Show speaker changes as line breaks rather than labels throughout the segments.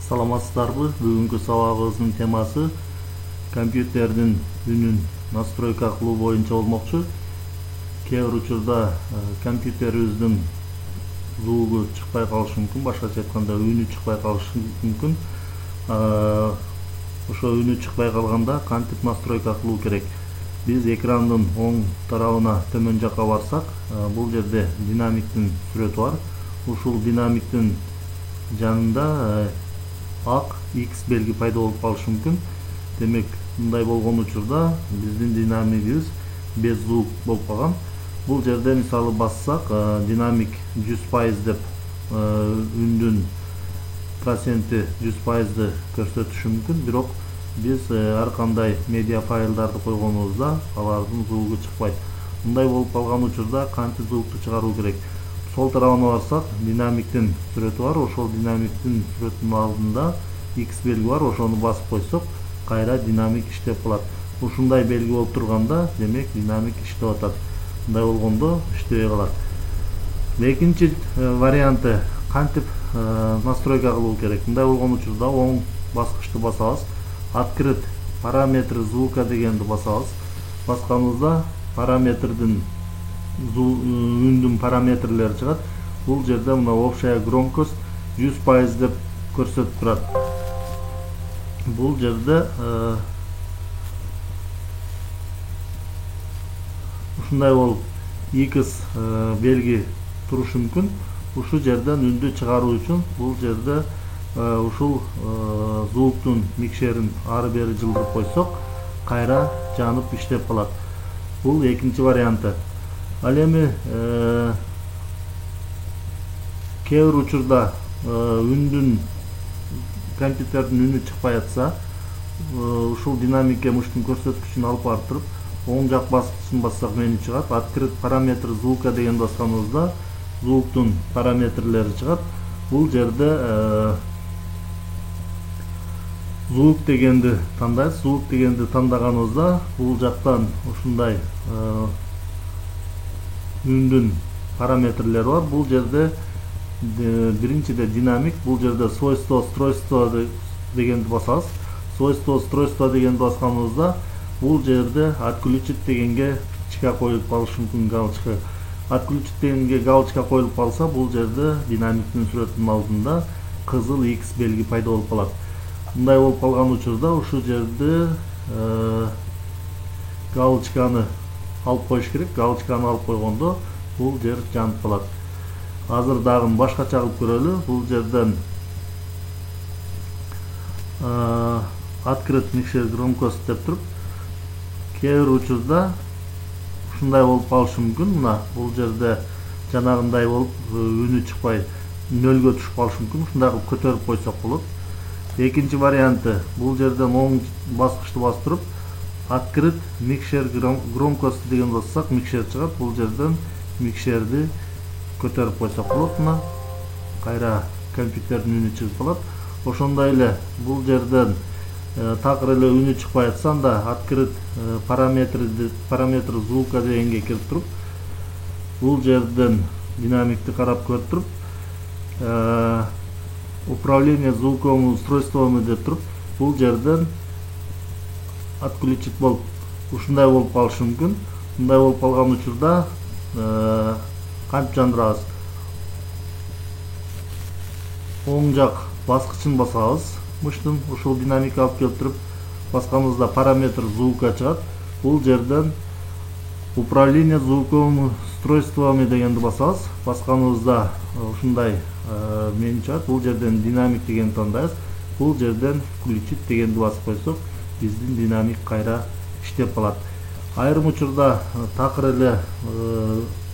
Саламатсыздарбы? Бүгүнкү сабагыбыздын темасы компьютердин үнүн настройка кылуу боюнча болмокчу. Кээ бир учурда компьютерибиздин звугу чыкпай калышы мүмкүн, башкача айтканда үнү чыкпай калышы мүмкүн. Ошо үнү чыкпай калганда кантип настройка кылуу керек? Биз экрандын оң тарабына төмөн жакка барсак, бул жерде динамиктин сүрөтү бар. Ушул динамиктин жанында ак X белги пайда болуп калышы мүмкүн. Демек, мындай болгон учурда биздин динамигибиз без звук болуп калган. Бул жерде мисалы бассак, динамик 100% деп үндүн проценти 100%ды көрсөтүшү мүмкүн. Бирок биз ар кандай медиа файлдарды койгонубузда алардын звугу чыкпайт. Мындай болуп калган учурда кантип звукту чыгаруу керек? Сол тарабына барсак, динамиктин сүрөтү бар. Ошол динамиктин сүрөтүнүн алдында X белги бар. Ошону басып койсок, кайра динамик иштеп калат. Ушундай белги болуп турганда, демек динамик иштеп атат. Мындай болгондо иштебей калат. Экинчи варианты кантип настройка кылуу керек? Мындай болгон учурда оң баскычты басабыз. Открыть параметры звука дегенди басабыз. Басканыбызда параметрдин үндүн параметрлери чыгат. Бул жерде мына общая громкость 100% деп көрсөтүп турат. Бул жерде ушундай болуп X белги турушу мүмкүн. Ушул жерден үндү чыгаруу үчүн бул жерде ушул звуктун микшерин ары бери жылдырып койсок, кайра жанып иштеп калат. Бул экинчи варианты. Ал эми кээ бир учурда компьютердин үнү чыкпай атса, ушул динамикке муштун көрсөткүчүн алып барып туруп, оң жак баскычын бассак меню чыгат. Открыть параметр звука деген басканыбызда звуктун параметрлери чыгат. Бул жерде звук дегенди тандайбыз. Звук дегенди тандаганыбызда бул жактан ушундай үндүн параметрлери бар. Бул жерде биринчиде динамик, бул жерде свойство устройства дегенди басабыз. Свойство устройства дегенди басканыбызда бул жерде отключить дегенге галочка коюлуп калышы мүмкүн. Галочка отключить дегенге галочка коюлуп калса, бул жерде динамиктин сүрөтүнүн алдында кызыл X белги пайда болуп калат. Мындай болуп калган учурда ушул жерде галочканы алып коюш керек. Галочканы алып койгондо бул жер жанып калат. Азыр дагы башкача кылып көрөлү. Бул жерден открыть микшер громкость деп туруп, кээ бир учурда ушундай болуп калышы мүмкүн. Мына бул жерде жанагындай болуп үнү чыкпай нөлгө түшүп калышы мүмкүн. Ушундай кылып көтөрүп койсок болот. Экинчи варианты, бул жерден оң баскычты басып туруп, открыть микшер громкость деген бассак, микшер чыгат. Бул жерден микшерди көтөрүп койсок болот. Мына кайра компьютердин үнү чыгып калат. Ошондой эле бул жерден такыр эле үнү чыкпай атса, анда открыть параметр звука дегенге кирип туруп, бул жерден динамикти карап көрүп туруп, управление звуковыми устройствами деп туруп, бул жерден отключить болуп, ушундай болуп калышы мүмкүн. Мындай болуп калган учурда кантип жандырабыз? Оң жак баскычын басабыз. Муштун ушул динамика алып келип туруп, басканыбызда параметр звука чыгат. Бул жерден управление звуковыми устройствами дегенди басабыз. Басканыбызда ушундай меню чыгат. Бул жерден динамик дегенди тандайбыз. Бул жерден включить дегенди басып койсок, биздин динамик кайра иштеп калат. Айрым учурда такыр эле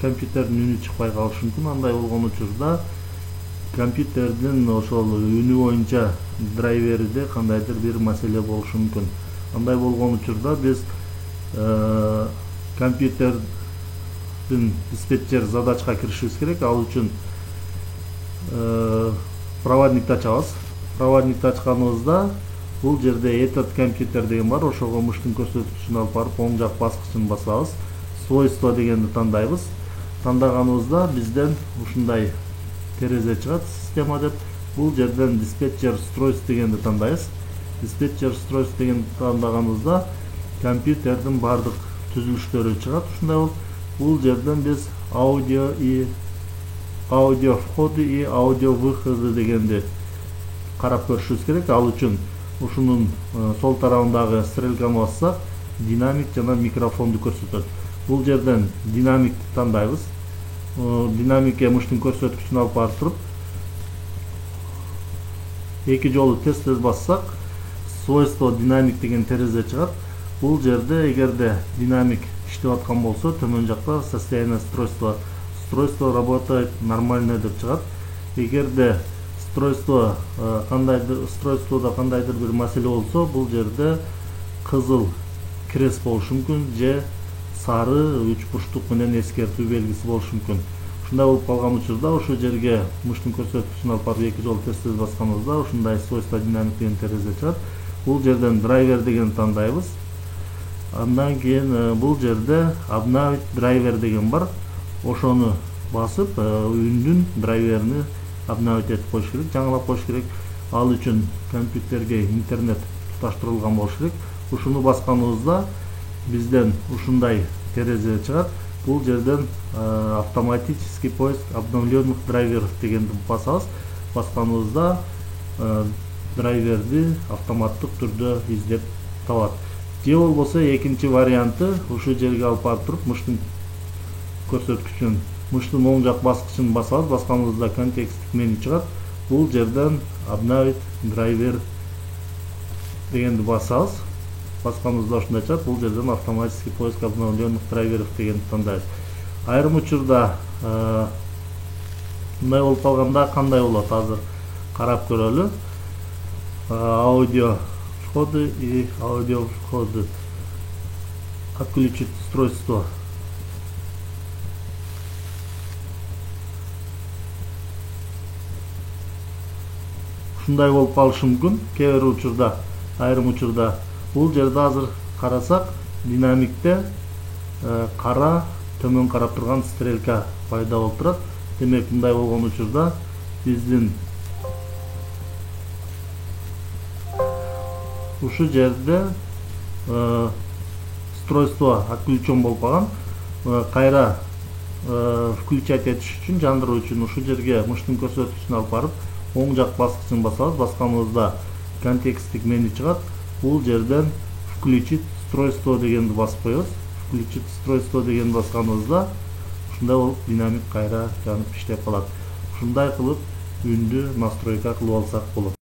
компьютердин үнү чыкпай калышы мүмкүн. Андай болгон учурда компьютердин ошол үнү боюнча драйвериде кандайдыр бир маселе болушу мүмкүн. Андай болгон учурда биз компьютердин диспетчер задачка киришибиз керек. Ал үчүн проводникти ачабыз. Проводникти ачканыбызда бул жерде этот компьютер деген бар. Ошого муштун көрсөткүчүн алып барып, оң жак баскычын басабыз. Свойство дегенди тандайбыз. Тандаганыбызда бизден ушундай терезе чыгат, система деп. Бул жерден диспетчер устройств дегенди тандайбыз. Диспетчер устройств дегенди тандаганда компьютердин бардык түзүлүштөрү чыгат. Ушундай болуп, бул жерден биз аудио входы и аудио выходы дегенди карап көрүшүбүз керек. Ал үчүн ушунун сол тарабындагы стрелканы бассак, динамик жана микрофонду көрсөтөт. Бул жерден динамикти тандайбыз. Динамикке мыштын көрсөткүчүн алып барып туруп, эки жолу тез бассак, свойство динамик деген терезе чыгат. Бул жерде эгерде динамик иштеп аткан болсо, төмөн жакта состояние устройство работает нормально деп чыгат. Эгерде устройствода кандайдыр бир маселе болсо, бул жерде кызыл крест болушу мүмкүн, же сары үч бурчтук менен эскертүү белгиси болушу мүмкүн. Ушундай болуп калган учурда ошол жерге мыштын көрсөткүчүн алып барып эки жолу тез басканыбызда ушундай свойство динамик деген терезе чыгат. Бул жерден драйвер деген тандайбыз. Андан кийин бул жерде обновить драйвер деген бар. Ошону басып, үндүн драйверini обновить этип коюш керек, жаңылап коюш керек. Ал үчүн компьютерге интернет туташтырылган болуш керек. Ушуну басканыбызда бизден ушундай терезе чыгат. Бул жерден автоматический поиск обновленных драйверов дегенди басабыз. Басканыбызда драйверди автоматтык түрдө издеп табат. Же болбосо экинчи варианты, ушул жерге алып барып туруп, мыштын көрсөткүчүн, мыштын оң жак баскычын басабыз. Басканыбызда контексттик меню чыгат. Бул жерден обновить драйвер дегенди басабыз. Басканыбызда ушундай чыгат. Бул жерден автоматический поиск обновленных драйверов дегенди тандайбыз. Айрым учурда мындай болуп калганда кандай болот, азыр карап көрөлү. Аудио входы и аудио входы. Отключить устройство. Ушундай болуп калышы мүмкүн. Кээ бир учурда, айрым учурда бул жерде азыр карасак, динамикте кара төмөн карап турган стрелка пайда болуп турат. Демек, мындай болгон учурда биздин ушул жерде устройство отключен болуп калган. Кайра включать этиш үчүн, жандыруу үчүн ушул жерге мыштын көрсөткүчүн алып барып, оң жак баскычын басабыз. Басканыбызда контексттик меню чыгат. Бул жерден включить устройство дегенди басып коебуз. Включить устройство дегенди басканыбызда ушундай болуп динамик кайра жанып иштеп калат. Ушундай кылып үндү настройка кылып алсак болот.